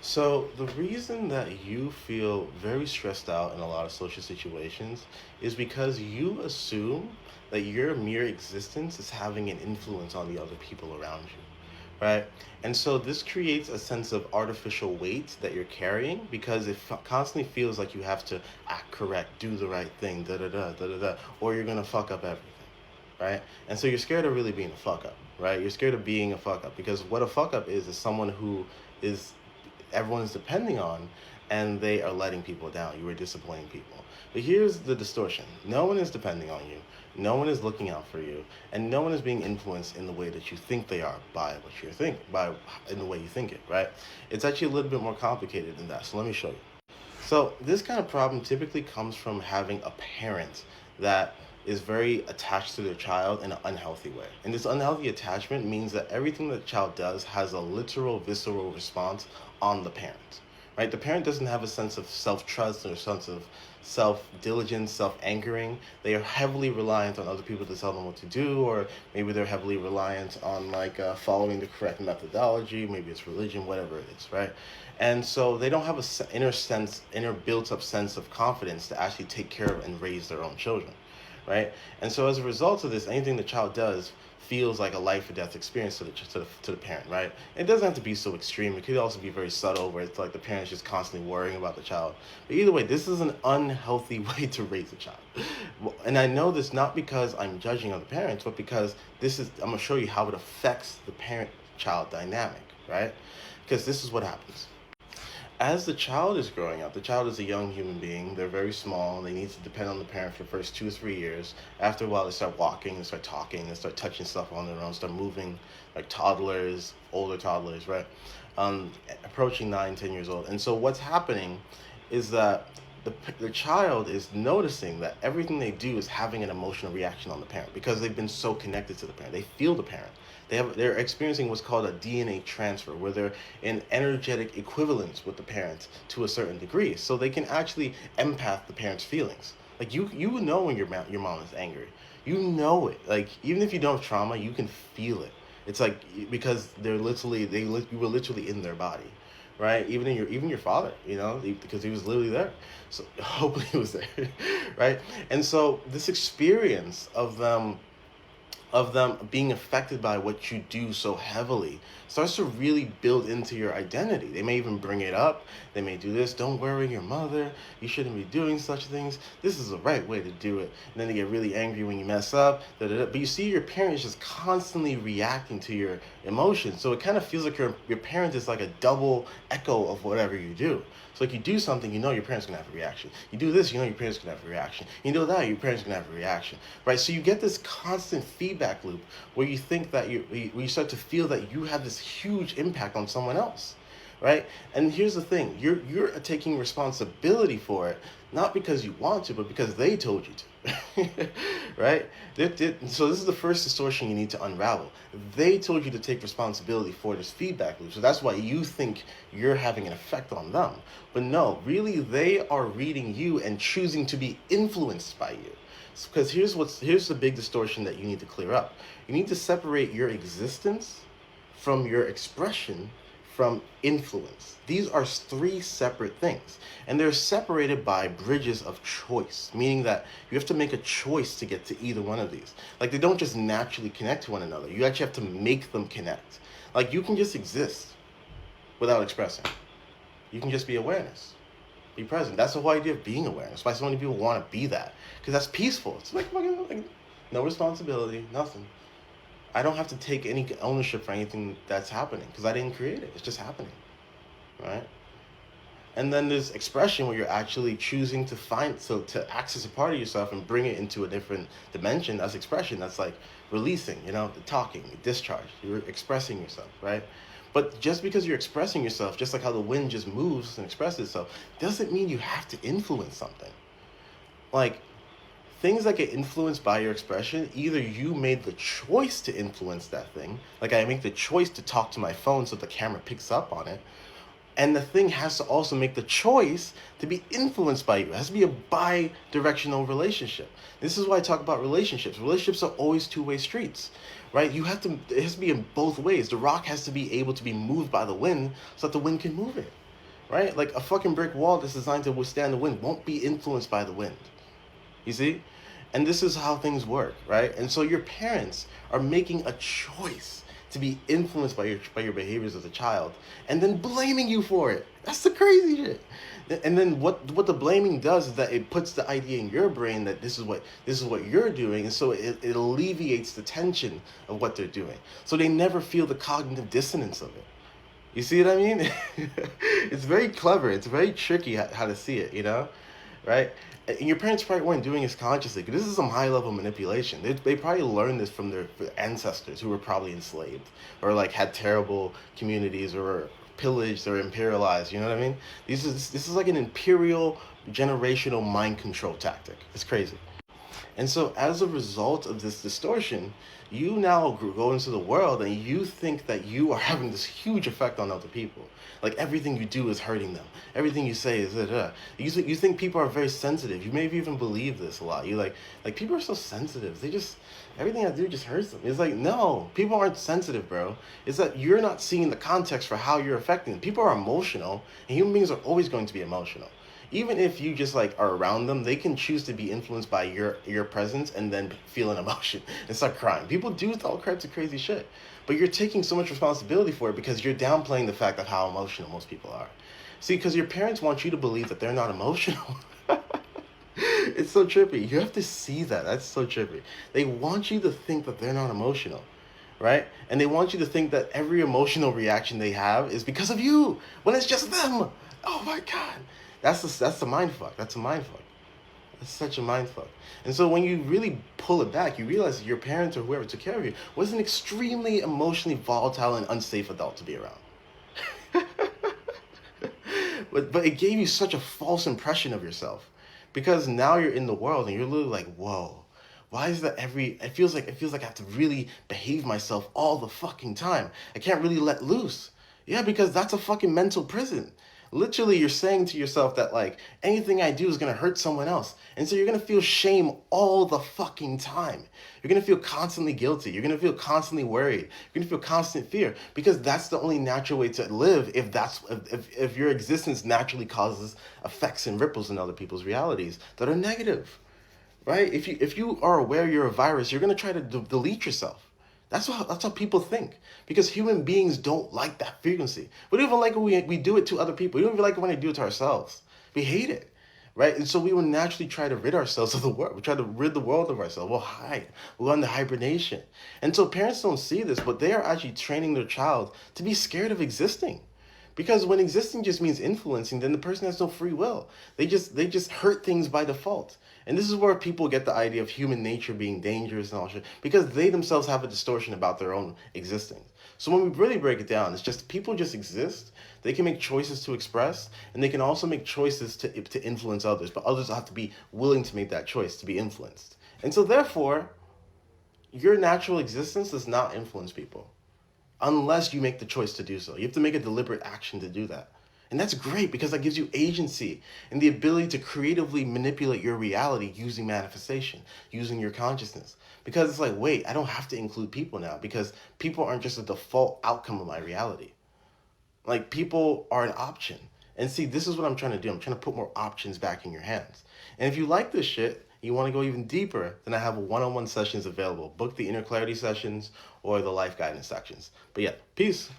So, the reason that you feel very stressed out in a lot of social situations is because you assume that your mere existence is having an influence on the other people around you, right? And so, this creates a sense of artificial weight that you're carrying because constantly feels like you have to act correct, do the right thing, da da da da da da, or you're gonna fuck up everything, right? And so, you're scared of really being a fuck up, right? You're scared of being a fuck up because what a fuck up is someone who is everyone is depending on and they are letting people down. You are disappointing people. But here's the distortion: no one is depending on you, no one is looking out for you, and no one is being influenced in the way that you think they are by what you're thinking, by in the way you think it, right? It's actually a little bit more complicated than that. So let me show you. So this kind of problem typically comes from having a parent that is very attached to their child in an unhealthy way. And this unhealthy attachment means that everything that the child does has a literal, visceral response on the parent. Right? The parent doesn't have a sense of self-trust or a sense of self-diligence, self-anchoring. They are heavily reliant on other people to tell them what to do, or maybe they're heavily reliant on following the correct methodology. Maybe it's religion, whatever it is, right? And so they don't have inner built up sense of confidence to actually take care of and raise their own children, right? And so as a result of this, anything the child does feels like a life or death experience to the parent, right? It doesn't have to be so extreme. It could also be very subtle, where it's like the parent's just constantly worrying about the child. But either way, this is an unhealthy way to raise a child. And I know this not because I'm judging other parents, but because I'm gonna show you how it affects the parent-child dynamic, right? Because this is what happens as the child is growing up. The child is a young human being. They're very small. They need to depend on the parent for the first 2 or 3 years. After a while, they start walking, they start talking, they start touching stuff on their own, start moving like toddlers, older toddlers, right? Approaching 9, 10 years old. And so what's happening is that the child is noticing that everything they do is having an emotional reaction on the parent because they've been so connected to the parent. They feel the parent. They're experiencing what's called a DNA transfer, where they're in energetic equivalence with the parent to a certain degree, so they can actually empath the parent's feelings. Like you would know when your mom is angry. You know it. Like even if you don't have trauma, you can feel it. It's like because you were literally in their body, right? Even your father, because he was literally there. So hopefully he was there, right? And so this experience of them being affected by what you do so heavily starts to really build into your identity. They may even bring it up. They may do this: don't worry your mother, you shouldn't be doing such things, this is the right way to do it. And then they get really angry when you mess up. Da, da, da. But you see your parent is just constantly reacting to your emotions. So it kind of feels like your parent is like a double echo of whatever you do. So like you do something, your parents gonna have a reaction. You do this, your parents gonna have a reaction. You do that, your parents gonna have a reaction, right? So you get this constant feedback loop where you think that where you start to feel that you have this huge impact on someone else, right? And here's the thing: you're taking responsibility for it, not because you want to, but because they told you to, right? So this is the first distortion you need to unravel. They told you to take responsibility for this feedback loop, so that's why you think you're having an effect on them. But no, really, they are reading you and choosing to be influenced by you. Because here's the big distortion that you need to clear up. You need to separate your existence from your expression from influence. These are three separate things, and they're separated by bridges of choice, meaning that you have to make a choice to get to either one of these. Like they don't just naturally connect to one another. You actually have to make them connect. Like you can just exist without expressing. You can just be awareness. Be present. That's the whole idea of being aware. That's why so many people want to be that. Because that's peaceful. It's like no responsibility, nothing. I don't have to take any ownership for anything that's happening because I didn't create it. It's just happening, right? And then there's expression where you're actually choosing to access a part of yourself and bring it into a different dimension. That's expression. That's like releasing, the talking, discharge. You're expressing yourself, right? But just because you're expressing yourself, just like how the wind just moves and expresses itself, doesn't mean you have to influence something. Like things that get influenced by your expression, either you made the choice to influence that thing, like I make the choice to talk to my phone so the camera picks up on it, and the thing has to also make the choice to be influenced by you. It has to be a bi-directional relationship. This is why I talk about relationships. Relationships are always two-way streets, right? It has to be in both ways. The rock has to be able to be moved by the wind so that the wind can move it. right? Like a fucking brick wall that's designed to withstand the wind won't be influenced by the wind. You see? And this is how things work, right? And so your parents are making a choice to be influenced by your behaviors as a child and then blaming you for it. That's the crazy shit. And then what the blaming does is that it puts the idea in your brain that this is what you're doing, and so it alleviates the tension of what they're doing. So they never feel the cognitive dissonance of it. You see what I mean? It's very clever. It's very tricky how to see it, right? And your parents probably weren't doing this consciously, because this is some high level manipulation. They probably learned this from their ancestors who were probably enslaved or like had terrible communities or were pillaged or imperialized. You know what I mean? This is like an imperial generational mind control tactic. It's crazy. And so, as a result of this distortion, you now go into the world and you think that you are having this huge effect on other people. Like everything you do is hurting them. Everything you say is You think people are very sensitive. You maybe even believe this a lot. You like people are so sensitive. They just everything I do just hurts them. It's like no, people aren't sensitive, bro. It's that you're not seeing the context for how you're affecting them. People are emotional, and human beings are always going to be emotional. Even if you just like are around them, they can choose to be influenced by your presence and then feel an emotion and start crying. People do all kinds of crazy shit, but you're taking so much responsibility for it because you're downplaying the fact of how emotional most people are. See, because your parents want you to believe that they're not emotional. It's so trippy. You have to see that. That's so trippy. They want you to think that they're not emotional, right? And they want you to think that every emotional reaction they have is because of you when it's just them. Oh my god. That's the mind fuck. That's a mind fuck. That's such a mind fuck. And so when you really pull it back, you realize that your parents or whoever took care of you was an extremely emotionally volatile and unsafe adult to be around. But it gave you such a false impression of yourself, because now you're in the world and you're literally like, whoa, why is that it feels like I have to really behave myself all the fucking time. I can't really let loose. Yeah, because that's a fucking mental prison. Literally, you're saying to yourself that like anything I do is gonna hurt someone else. And so you're gonna feel shame all the fucking time. You're gonna feel constantly guilty. You're gonna feel constantly worried. You're gonna feel constant fear, because that's the only natural way to live if your existence naturally causes effects and ripples in other people's realities that are negative, right? If you are aware you're a virus, you're gonna try to delete yourself. That's how people think, because human beings don't like that frequency. We don't even like when we do it to other people. We don't even like it when they do it to ourselves. We hate it, right? And so we will naturally try to rid ourselves of the world. We try to rid the world of ourselves. We'll hide. We'll go into hibernation. And so parents don't see this, but they are actually training their child to be scared of existing. Because when existing just means influencing, then the person has no free will. They just hurt things by default. And this is where people get the idea of human nature being dangerous and all shit, because they themselves have a distortion about their own existence. So when we really break it down, it's just people just exist. They can make choices to express, and they can also make choices to influence others, but others have to be willing to make that choice to be influenced. And so therefore, your natural existence does not influence people unless you make the choice to do so. You have to make a deliberate action to do that. And that's great, because that gives you agency and the ability to creatively manipulate your reality using manifestation, using your consciousness. Because it's like, wait, I don't have to include people now, because people aren't just a default outcome of my reality. Like, people are an option. And see, this is what I'm trying to do. I'm trying to put more options back in your hands. And if you like this shit, you want to go even deeper, then I have one-on-one sessions available. Book the inner clarity sessions or the life guidance sections. But yeah, peace.